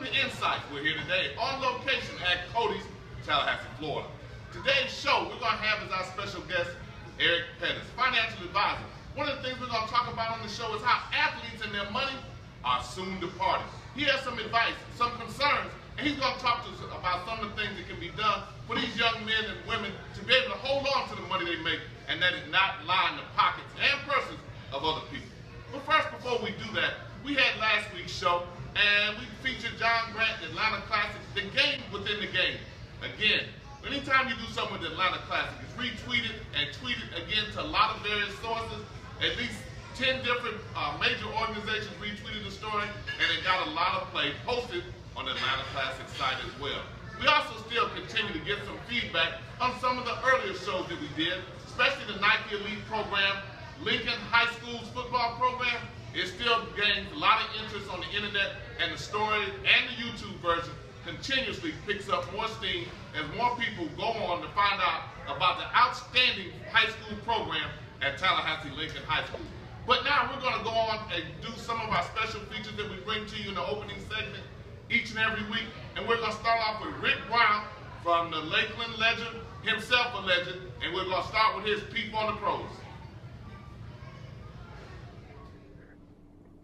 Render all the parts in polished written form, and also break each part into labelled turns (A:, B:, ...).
A: to Insight. We're here today on location at Cody's, Tallahassee, Florida. Today's show, we're going to have as our special guest, Eric Pettus, financial advisor. One of the things we're going to talk about on the show is how athletes and their money are soon departed. He has some advice, some concerns, and he's going to talk to us about some of the things that can be done for these young men and women to be able to hold on to the money they make and that it not lie in the pockets and purses of other people. But first, before we do that, we had last week's show, and we featured John Grant, the Atlanta Classic, the game within the game. Again, anytime you do something with the Atlanta Classic, it's retweeted and tweeted again to a lot of various sources. At least 10 different major organizations retweeted the story, and it got a lot of play posted on the Atlanta Classic site as well. We also still continue to get some feedback on some of the earlier shows that we did, especially the Nike Elite program, Lincoln High School's football program. It still gains a lot of interest on the internet, and the story and the YouTube version continuously picks up more steam as more people go on to find out about the outstanding high school program at Tallahassee Lincoln High School. But now we're going to go on and do some of our special features that we bring to you in the opening segment each and every week. And we're going to start off with Rick Brown from the Lakeland legend, himself a legend, and we're going to start with his peep on the pros.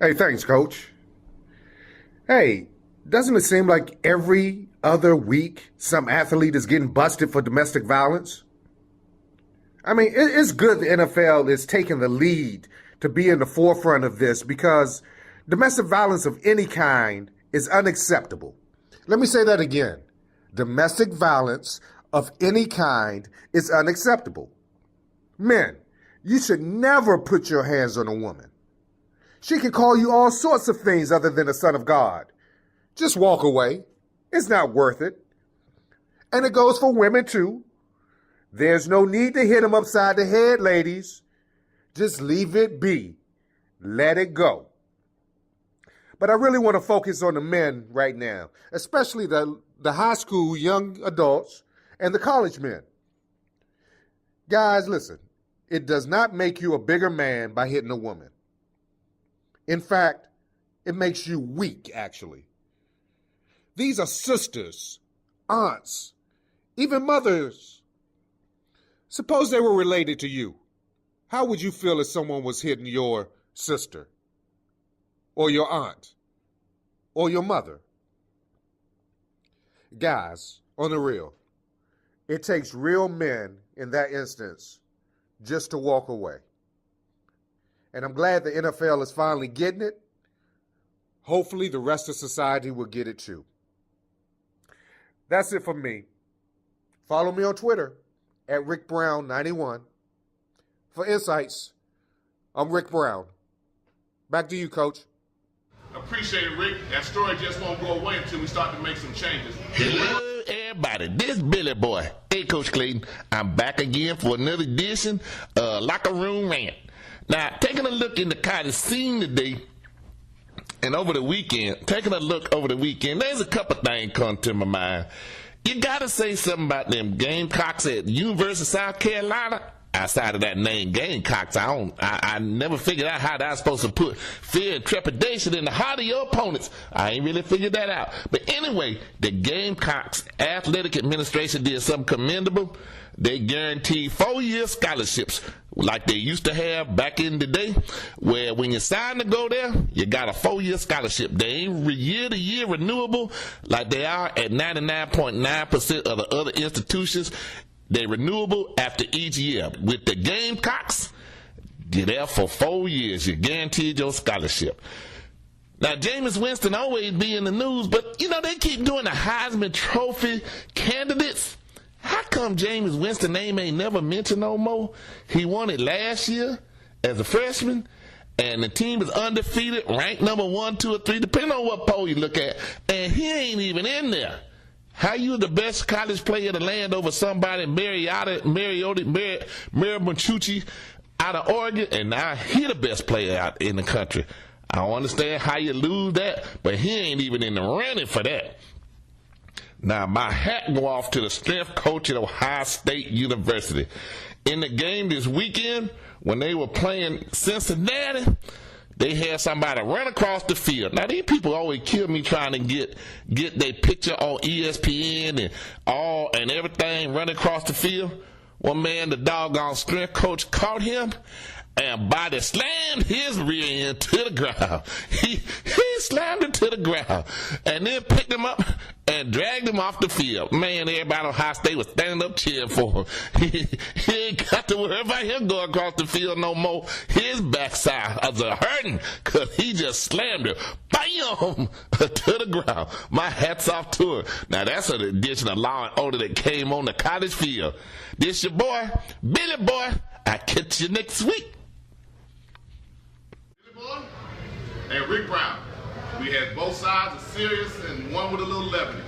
B: Hey, thanks, Coach. Hey, doesn't it seem like every other week some athlete is getting busted for domestic violence? I mean, it's good the NFL is taking the lead to be in the forefront of this because domestic violence of any kind is unacceptable. Let me say that again. Domestic violence of any kind is unacceptable. Men, you should never put your hands on a woman. She can call you all sorts of things other than a son of God. Just walk away. It's not worth it. And it goes for women too. There's no need to hit them upside the head, ladies. Just leave it be. Let it go. But I really want to focus on the men right now, especially the high school young adults and the college men. Guys, listen, it does not make you a bigger man by hitting a woman. In fact, it makes you weak, actually. These are sisters, aunts, even mothers. Suppose they were related to you. How would you feel if someone was hitting your sister or your aunt or your mother? Guys, on the real, it takes real men in that instance just to walk away. And I'm glad the NFL is finally getting it. Hopefully the rest of society will get it too. That's it for me. Follow me on Twitter at RickBrown91. For insights, I'm Rick Brown. Back to you, Coach.
A: Appreciate it, Rick. That story just won't go away until we start to make some changes.
C: Hello, everybody. This Billy Boy. Hey, Coach Clayton. I'm back again for another edition of Locker Room Rant. Now, taking a look in the college scene today and over the weekend, there's a couple things come to my mind. You got to say something about them Gamecocks at the University of South Carolina. Outside of that name, Gamecocks, I never figured out how that's supposed to put fear and trepidation in the heart of your opponents. I ain't really figured that out. But anyway, the Gamecocks athletic administration did something commendable. They guaranteed 4-year scholarships like they used to have back in the day, where when you sign to go there, you got a 4-year scholarship. They ain't year-to-year renewable like they are at 99.9% of the other institutions. They're renewable after each year. With the Gamecocks, you're there for 4 years. You're guaranteed your scholarship. Now, Jameis Winston always be in the news, but, they keep doing the Heisman Trophy candidates. How come Jameis Winston's name ain't never mentioned no more? He won it last year as a freshman, and the team is undefeated, ranked number 1, 2, or 3, depending on what poll you look at, and he ain't even in there. How you the best college player in the land over somebody, Mariota, Monchucci out of Oregon, and now he the best player out in the country. I don't understand how you lose that, but he ain't even in the running for that. Now, my hat go off to the strength coach at Ohio State University. In the game this weekend, when they were playing Cincinnati, they had somebody run across the field. Now these people always kill me trying to get their picture on ESPN and everything running across the field. One man, the doggone strength coach caught him and body slammed his rear end to the ground. He slammed it to the ground and then picked him up and dragged him off the field. Man, everybody on Ohio State was standing up cheering for him. He ain't got to worry about him going across the field no more. His backside was hurting because he just slammed it, bam, to the ground. My hat's off to him. Now that's an addition of law and order that came on the college field. This your boy, Billy Boy. I'll catch you next week.
A: And Rick Brown. We had both sides, a serious and one with a little levity.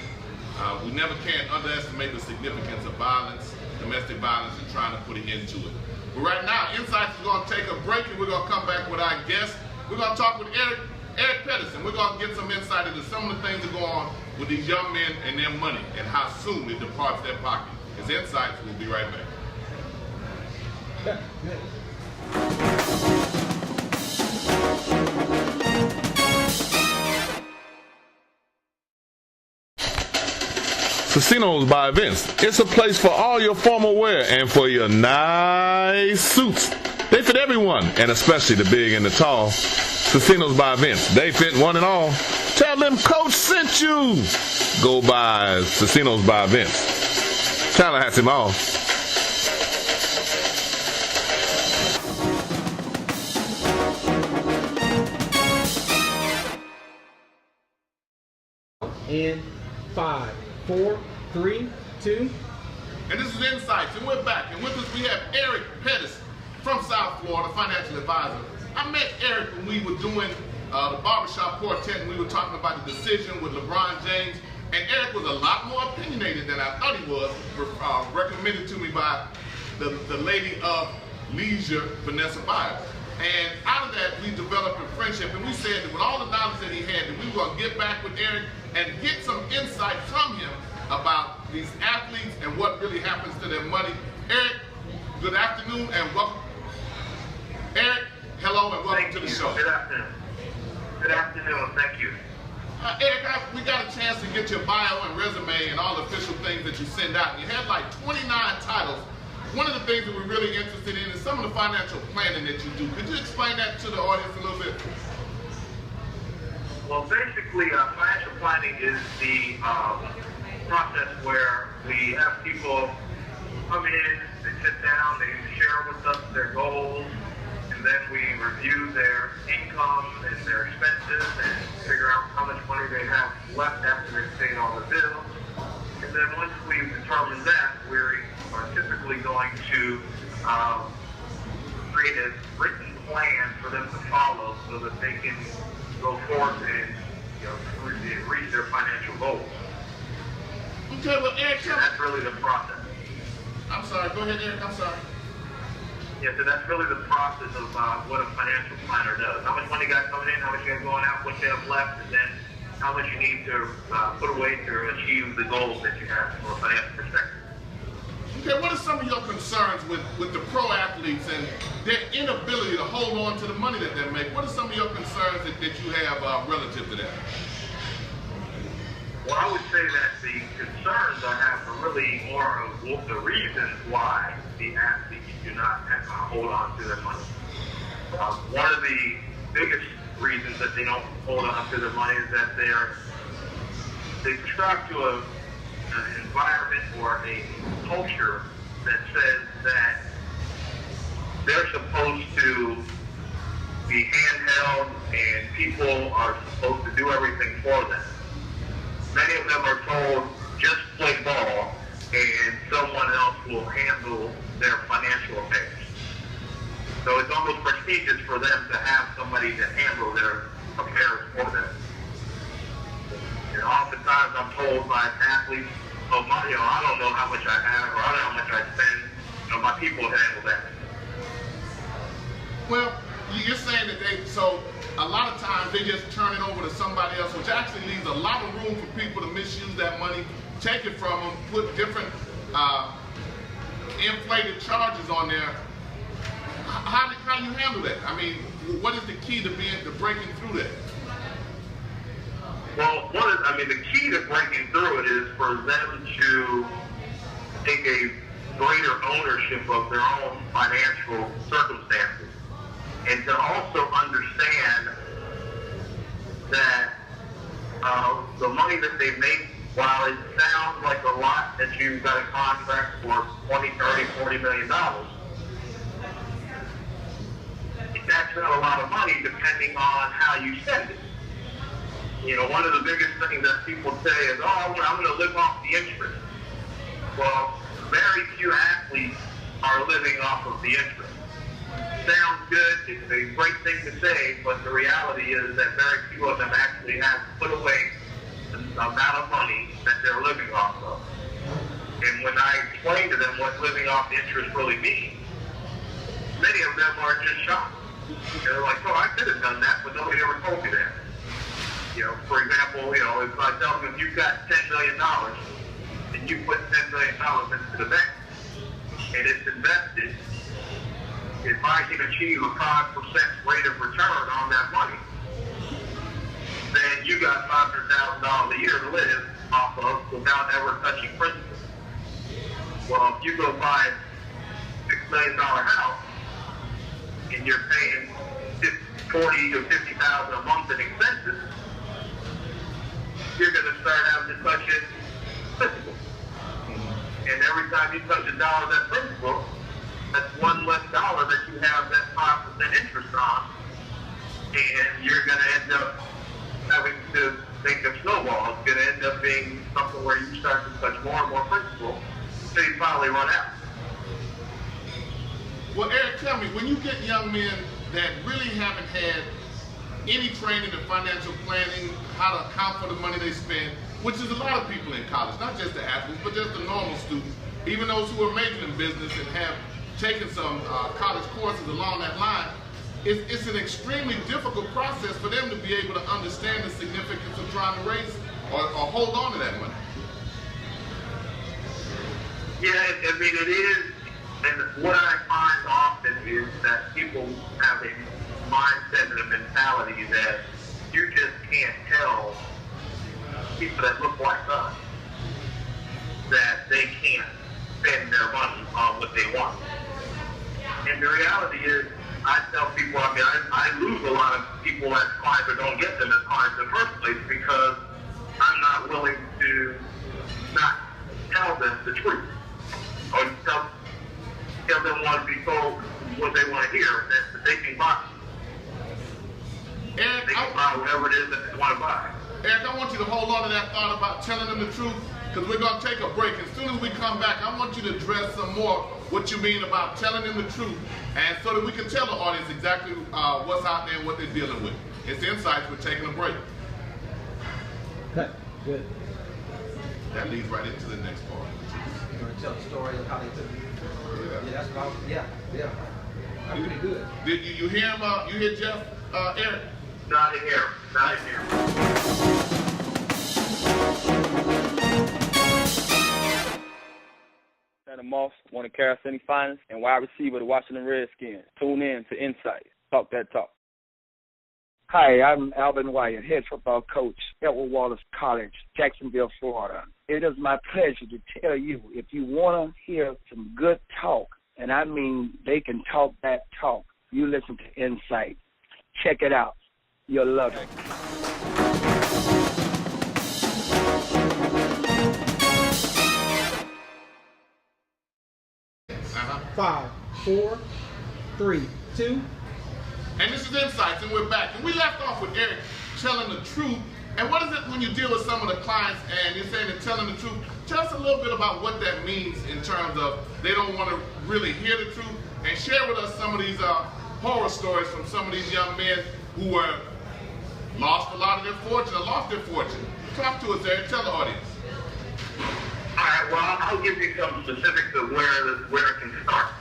A: We never can underestimate the significance of violence, domestic violence, and trying to put an end to it. But right now, Insight is going to take a break, and we're going to come back with our guest. We're going to talk with Eric Pettus, and we're going to get some insight into some of the things that go on with these young men and their money and how soon it departs their pocket. It's Insights. We'll be right back.
D: Casinos by Events. It's a place for all your formal wear and for your nice suits. They fit everyone, and especially the big and the tall. Casinos by Events. They fit one and all. Tell them Coach sent you. Go by Casinos by Events. Tallahassee Mall.
E: In 5, 4, 3, 2.
A: And this is Insights, and we're back. And with us we have Eric Pettus from South Florida, financial advisor. I met Eric when we were doing the Barbershop Quartet, and we were talking about the decision with LeBron James. And Eric was a lot more opinionated than I thought he was, recommended to me by the lady of leisure, Vanessa Byers. And out of that, we developed a friendship, and we said that with all the knowledge that he had, that we were going to get back with Eric and get some insight from him about these athletes and what really happens to their money. Eric, good afternoon and welcome. Eric, hello and welcome to the show.
F: Good afternoon. Good afternoon. Thank you.
A: Eric, we got a chance to get your bio and resume and all the official things that you send out. You had like 29 titles. One of the things that we're really interested in is some of the financial planning that you do. Could you explain that to the audience a little bit?
F: Well, basically, financial planning is the process where we have people come in, they sit down, they share with us their goals, and then we review their income and their expenses and figure out how much money they have left after they've paid all the bills. And then once we've determined that, we are typically going to create a written plan for them to follow so that they can go forth and reach their financial goals.
A: Okay, well, Eric,
F: and that's really the process.
A: I'm sorry, go ahead, Eric, I'm sorry.
F: Yeah, so that's really the process of what a financial planner does. How much money you got coming in, how much you got going out, what you have left, and then how much you need to put away to achieve the goals that you have from a financial perspective.
A: Okay, what are some of your concerns with the pro athletes and their inability to hold on to the money that they make? What are some of your concerns that you have relative to that?
F: Well, I would say that the concerns I have are really more of the reasons why the athletes do not hold on to their money. One of the biggest reasons that they don't hold on to their money is that they subscribe to an environment or a culture that says that they're supposed to be handheld and people are supposed to do everything for them. Many of them are told, just play ball and someone else will handle their financial affairs. So it's almost prestigious for them to have somebody to handle their affairs for them. And oftentimes I'm told by athletes, I don't know how much I have or I don't know how much I spend. My people handle that.
A: Well, you're saying that so a lot of times they just turn it over to somebody else, which actually leaves a lot of room for people to misuse that money, take it from them, put different inflated charges on there. How do you handle that? I mean, what is the key to breaking through that?
F: Well, the key to breaking through it is for them to take a greater ownership of their own financial circumstances, and to also understand that the money that they make, while it sounds like a lot that you've got a contract for $20, $30, $40 million, that's not a lot of money depending on how you spend it. You know, one of the biggest things that people say is, oh, I'm going to live off the interest. Well, very few athletes are living off of the interest. Sounds good, it's a great thing to say, but the reality is that very few of them actually have put away the amount of money that they're living off of. And when I explain to them what living off the interest really means, many of them are just shocked. They're like, oh, I could have done that, but nobody ever told me that. You know, for example, if I tell them, if you've got $10 million and you put $10 million into the bank and it's invested, if I can achieve a 5% rate of return on that money, then you got $500,000 a year to live off of without ever touching principal. Well, if you go buy a $6 million house and you're paying $40,000 to $50,000 a month in expenses, you're going to start having to touch it principal. And every time you touch $1 of that principal, that's one less dollar that you have that 5% interest on, and you're going to end up having to make a snowball. It's going to end up being something where you start to touch more and more principal until you finally run out.
A: Well, Eric, tell me, when you get young men that really haven't had any training in financial planning, how to account for the money they spend, which is a lot of people in college, not just the athletes, but just the normal students, even those who are majoring in business and have taken some college courses along that line, it's an extremely difficult process for them to be able to understand the significance of trying to raise or hold on to that money.
F: Yeah, I mean, it is. And what I find often is that people have a mindset and a mentality that you just can't tell people that look like us that they can't spend their money on what they want. And the reality is, I tell people, I lose a lot of people as clients or don't get them as clients in the first place because I'm not willing to not tell them the truth or tell them what to be told what they want to hear, that they can buy.
A: Eric,
F: they can buy whatever it is that they want to buy.
A: Eric, I want you to hold on to that thought about telling them the truth, because we're going to take a break. As soon as we come back, I want you to address some more what you mean about telling them the truth, and so that we can tell the audience exactly what's out there and what they're dealing with. It's Insights. We're taking a break.
E: Okay, good.
A: That leads right into the next part.
G: You want to tell the story of how they took it? Yeah, that's what I was, yeah. I'm pretty good.
A: Did you hear him? You hear Jeff, Eric?
F: Not in here.
H: Santa Moss, one of Carol City finest, and wide receiver of the Washington Redskins. Tune in to Insight. Talk that talk.
I: Hi, I'm Alvin Wyatt, head football coach, Edward Wallace College, Jacksonville, Florida. It is my pleasure to tell you, if you want to hear some good talk, and I mean they can talk that talk, you listen to Insight. Check it out. You'll love it.
E: 5, 4, 3, 2.
A: And this is Insights, and we're back. And we left off with Eric telling the truth. And what is it when you deal with some of the clients and you're saying they're telling the truth? Tell us a little bit about what that means in terms of they don't want to really hear the truth. And share with us some of these horror stories from some of these young men who were lost a lot of their fortune or lost their fortune. Talk to us, Eric. Tell the audience.
F: All right, well, I'll give you some specifics of where it can start.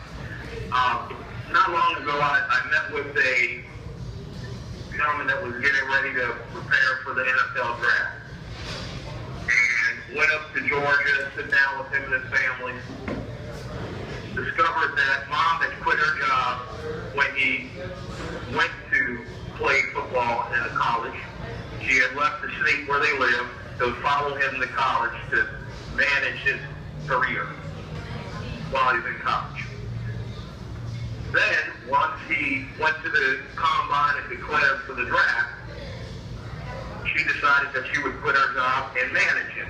F: Not long ago, I met with a gentleman that was getting ready to prepare for the NFL draft. And went up to Georgia, sit down with him and his family. Discovered that mom had quit her job when he went to played football in a college. She had left the state where they lived to follow him to college to manage his career while he's in college. Then, once he went to the combine and declared for the draft, she decided that she would quit her job and manage him.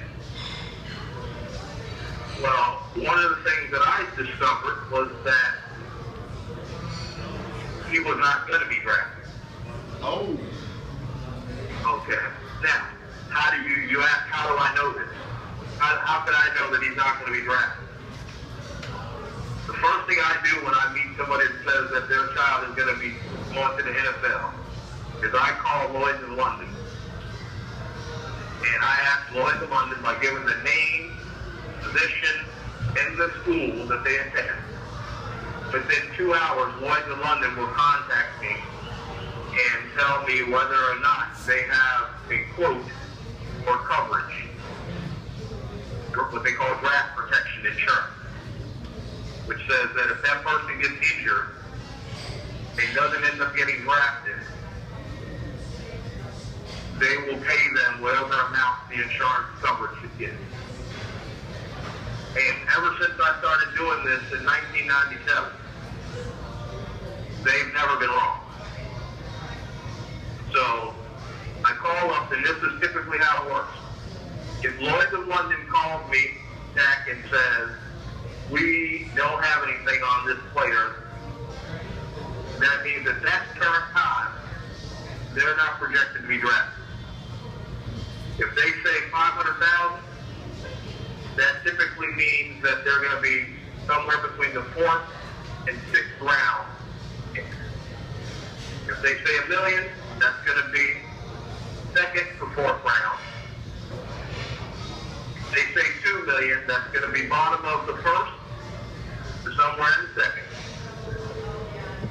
F: Well, one of the things that I discovered was that he was not going to be drafted.
A: Oh.
F: Okay. Now, you ask, how do I know this? How can I know that he's not going to be drafted? The first thing I do when I meet somebody that says that their child is going to be going to the NFL is I call Lloyd's in London. And I ask Lloyd's in London by giving the name, position, and the school that they attend. Within 2 hours, Lloyd's in London will contact me and tell me whether or not they have a quote or coverage, what they call draft protection insurance, which says that if that person gets injured and doesn't end up getting drafted, they will pay them whatever amount the insurance coverage should get. And ever since I started doing this in 1997, they've never been wrong. So I call up, and this is typically how it works. If Lloyd's of London calls me back and says, we don't have anything on this player, that means at that current time, they're not projected to be drafted. If they say 500,000, that typically means that they're going to be somewhere between the 4th and 6th round pick. If they say $1 million, that's going to be 2nd to 4th round. If they say $2 million, that's going to be bottom of the 1st to somewhere in the 2nd.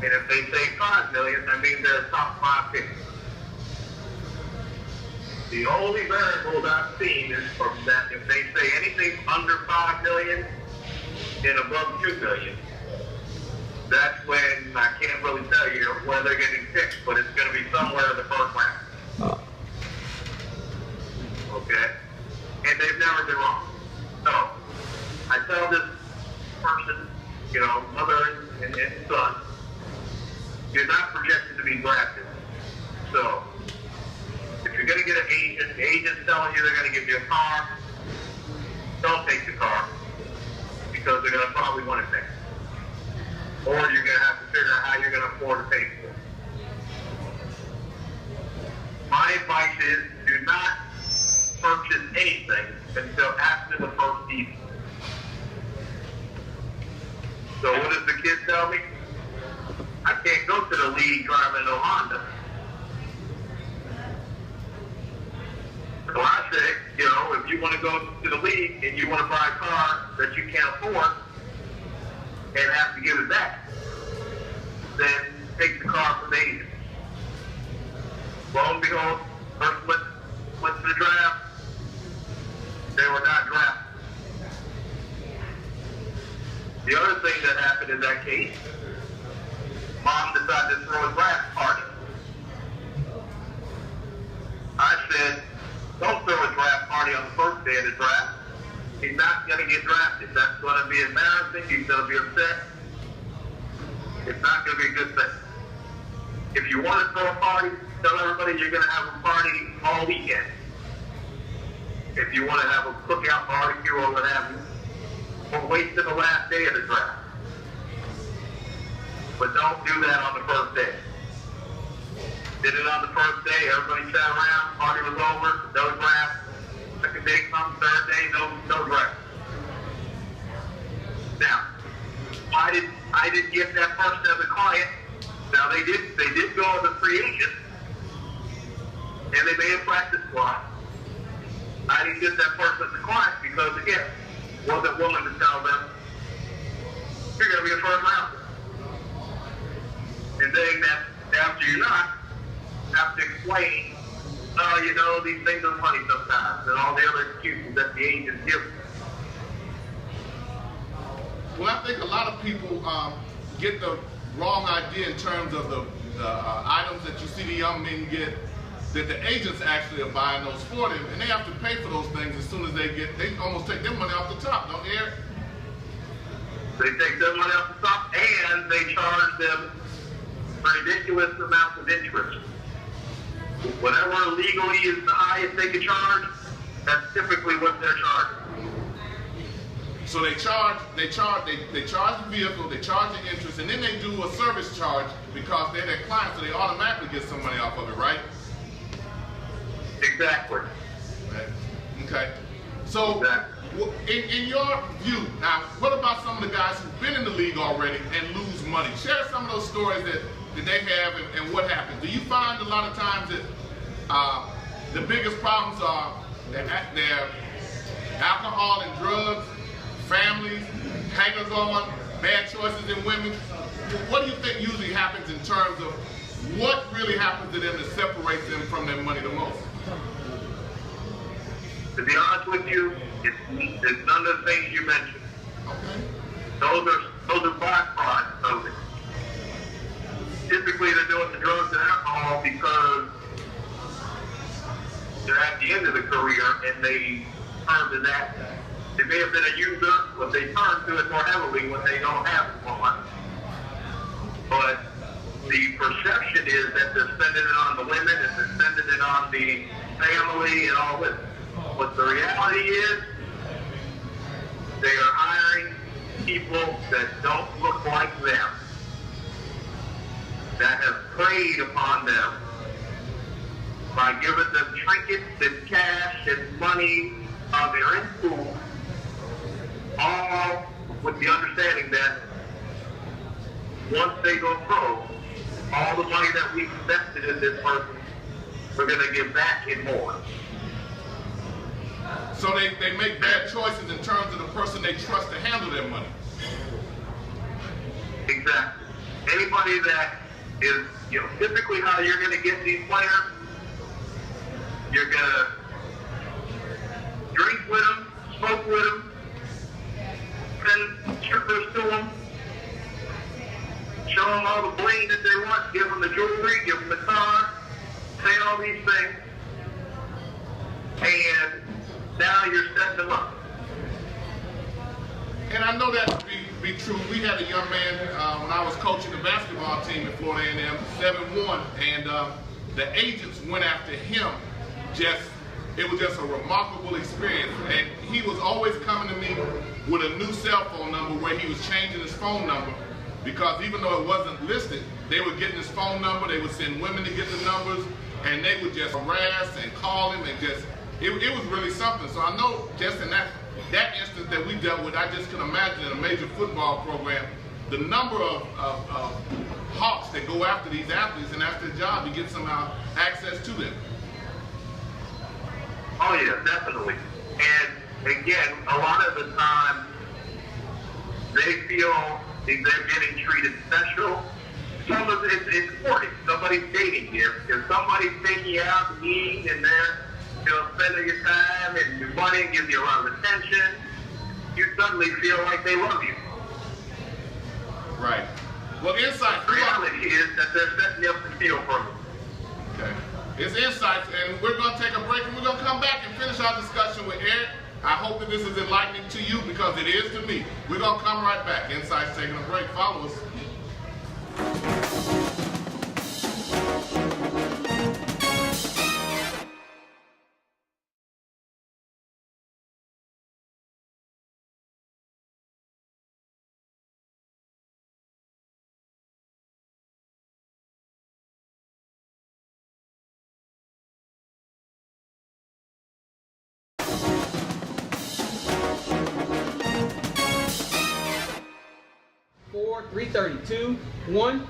F: And if they say $5 million, that means they're a top 5 pick. The only variables I've seen is from that if they say anything under $5 million and above $2 million, that's when I can't really tell you where they're getting picked, but it's going to be somewhere in the 1st round. Okay? And they've never been wrong. So, I tell this person, mother and son, you're not projected to be drafted. So, if you're going to get an agent, the agent's telling you they're going to give you a car, don't take the car because they're going to probably want it next. Or you're going to have to figure out how you're going to afford to pay for it. My advice is do not purchase anything until after the first season. So what does the kid tell me? I can't go to the league driving no Honda. So I say, if you want to go to the league and you want to buy a car that you can't afford and have to give it back, then take the car from the agent. Lo and behold, first went to the draft, they were not drafted. The other thing that happened in that case, mom decided to throw a draft party. I said, don't throw a draft party on the first day of the draft. He's not going to get drafted. That's going to be embarrassing. He's going to be upset. It's not going to be a good thing. If you want to throw a party, tell everybody you're going to have a party all weekend. If you want to have a cookout barbecue or what have you, or wait till the last day of the draft. But don't do that on the first day. Did it on the first day, everybody sat around, party was over, no draft. Second day comes, third day, no draft. Now, I didn't get that person as a client. Now they did go as a free agent, and they made a practice squad. I didn't get that person as a client because again, wasn't willing to tell them you're going to be a first rounder. And then that after you're not, have to explain, these things are funny sometimes, and all the other excuses that the agents give.
A: Well, I think a lot of people get the wrong idea in terms of the items that you see the young men get, that the agents actually are buying those for them, and they have to pay for those things as soon as they almost take their money off the top, don't they, Eric?
F: They take their money off the top, and they charge them ridiculous amounts of interest. Whatever legally is the highest they can charge, that's typically what they're charging.
A: So they charge the vehicle, they charge the interest, and then they do a service charge because they're their client, so they automatically get some money off of it, right?
F: Exactly.
A: Okay. So, in your view, now, what about some of the guys who've been in the league already and lose money? Share some of those stories that they have and what happens. Do you find a lot of times that the biggest problems are their alcohol and drugs, families, hangers-on, bad choices in women? What do you think usually happens in terms of what really happens to them that separates them from their money the most?
F: To be honest with you, it's none of the things you mentioned.
A: Okay.
F: Those are byproducts of it. Typically, they're doing the drugs and alcohol because they're at the end of the career and they turn to that. They may have been a user, but they turn to it more heavily when they don't have more money. But the perception is that they're spending it on the women and they're spending it on the family and all this. But the reality is, they are hiring people that don't look like them, that have preyed upon them by giving them trinkets and cash and money while they're in school, all with the understanding that once they go pro, all the money that we invested in this person, we're going to give back in more.
A: So they make bad choices in terms of the person they trust to handle their money.
F: Exactly. Anybody that is, typically how you're going to get these players, you're going to drink with them, smoke with them, send strippers to them, show them all the bling that they want, give them the jewelry, give them the car, say all these things, and now you're setting them up.
A: And I know that to be true. We had a young man when I was coaching the basketball team at Florida A&M, 7-1, and the agents went after him. It was just a remarkable experience. And he was always coming to me with a new cell phone number where he was changing his phone number, because even though it wasn't listed, they were getting his phone number, they would send women to get the numbers, and they would just harass and call him and just, it was really something. So I know just in that instance that we dealt with, I just can imagine in a major football program, the number of hawks that go after these athletes, and that's their job, to get some access to them.
F: Oh yeah, definitely. And again, a lot of the time, they feel they're getting treated special. Some of it's important. Somebody's dating you. If somebody's taking you out to eat and they're spending your time and your money and give you a lot of attention, you suddenly feel like they love you.
A: Right. Well, insight.
F: The reality is that they're setting you up to feel for them.
A: Okay. It's Insights, and we're going to take a break, and we're going to come back and finish our discussion with Eric. I hope that this is enlightening to you, because it is to me. We're going to come right back. Insights taking a break. Follow us.
E: Four, 3:30, 2, 1.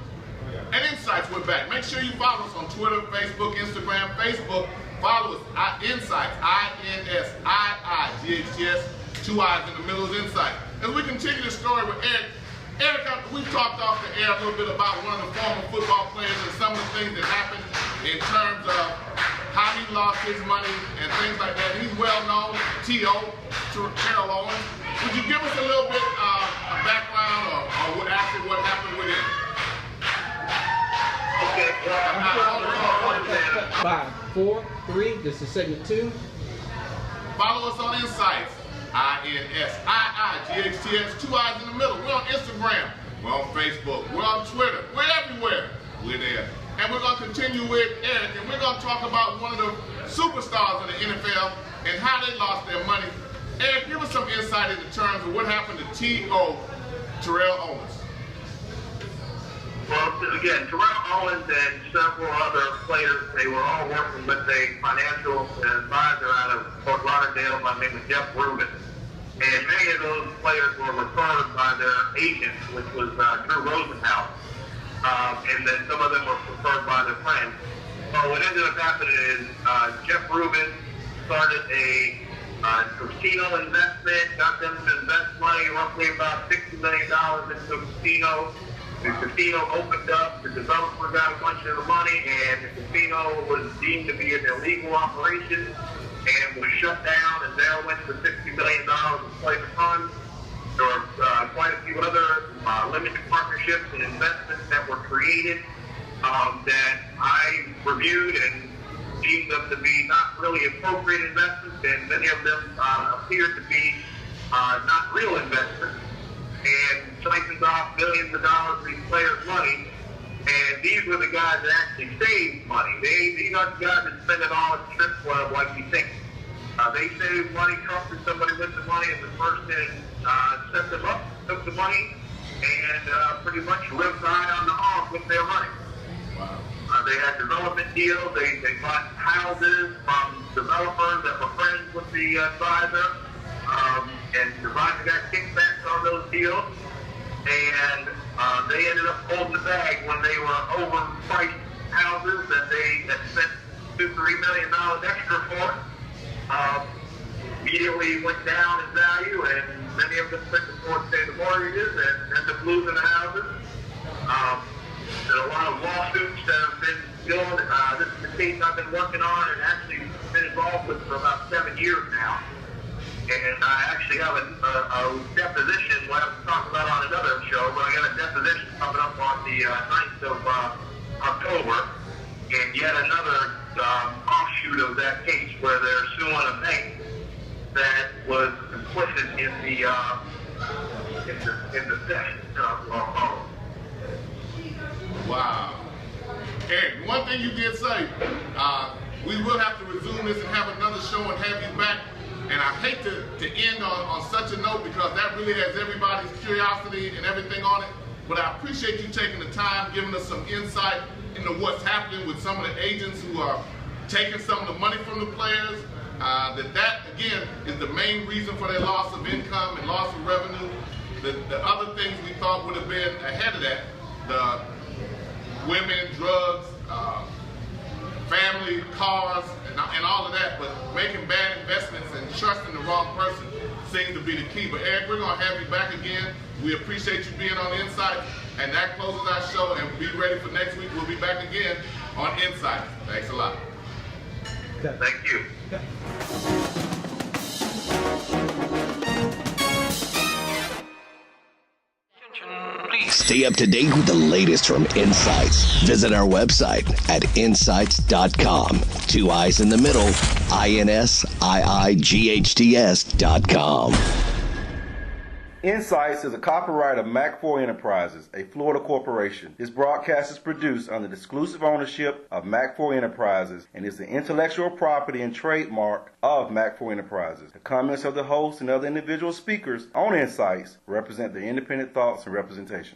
A: And Insights, we're back. Make sure you follow us on Twitter, Facebook, Instagram. Facebook, follow us at Insights, INSIIGHTS, 2 I's in the middle is Insight. As we continue the story with Eric, we've talked off the air a little bit about one of the former football players and some of the things that happened in terms of how he lost his money and things like that. He's well known, T.O., Terrell Owens. Would you give us a little bit a background or actually what happened with him?
F: Okay,
E: 5, 4, 3. This is segment 2.
A: Follow us on Insights, INSIIGHTS, 2 eyes in the middle. We're on Instagram. We're on Facebook. We're on Twitter. We're everywhere. We're there. And we're going to continue with Eric, and we're going to talk about one of the superstars of the NFL and how they lost their money. Eric, give us some insight into terms of what happened to T.O. Terrell Owens.
F: Well, again, Terrell Owens and several other players, they were all working with a financial advisor out of Fort Lauderdale by the name of Jeff Rubin. And many of those players were referred by their agent, which was Drew Rosenhaus. And then some of them were referred by their friends. Well, what ended up happening is Jeff Rubin started a casino investment, got them to invest money, roughly about $60 million into a casino. The casino opened up, the developer got a bunch of the money, and the casino was deemed to be an illegal operation and was shut down, and there went the $60 million in player funds. There were quite a few other limited partnerships and investments that were created that I reviewed and deemed them to be not really appropriate investments, and many of them appeared to be not real investments, and siphoned off millions of dollars of these players' money. And these were the guys that actually saved money. These aren't the guys that spend it all at the strip club like you think. They saved money, trusted somebody with the money, and the person set them up, took the money, and pretty much lived high on the hog with their money.
A: Wow.
F: They had development deals. They bought houses from developers that were friends with the advisor, and the advisor got kickbacks on those deals. And they ended up holding the bag when they were overpriced houses that they had spent $2-3 million extra for. Immediately went down in value, and many of them couldn't afford to pay the mortgages and ended up losing the houses. There's a lot of lawsuits that have been going. This is the case I've been working on and actually been involved with for about 7 years now. And I actually have a deposition, we'll have to talk about on another show, but I got a deposition coming up on the 9th of October, and yet another offshoot of that case where they're suing a bank that was complicit in the theft of loans.
A: Wow. Eric, one thing you did say, we will have to resume this and have another show and have you back. And I hate to end on such a note because that really has everybody's curiosity and everything on it. But I appreciate you taking the time, giving us some insight into what's happening with some of the agents who are taking some of the money from the players. That again, is the main reason for their loss of income and loss of revenue. The other things we thought would have been ahead of that, the women, drugs, family, cars, and all of that, but making bad investments and trusting the wrong person seems to be the key. But Eric, we're going to have you back again. We appreciate you being on Insight, and that closes our show, and be ready for next week. We'll be back again on Insight. Thanks a lot.
F: Thank you.
J: Stay up to date with the latest from Insights. Visit our website at insights.com. 2 eyes in the middle, insiights.com.
K: Insights is a copyright of Mac4 Enterprises, a Florida corporation. This broadcast is produced under the exclusive ownership of Mac4 Enterprises and is the intellectual property and trademark of Mac4 Enterprises. The comments of the host and other individual speakers on Insights represent their independent thoughts and representation.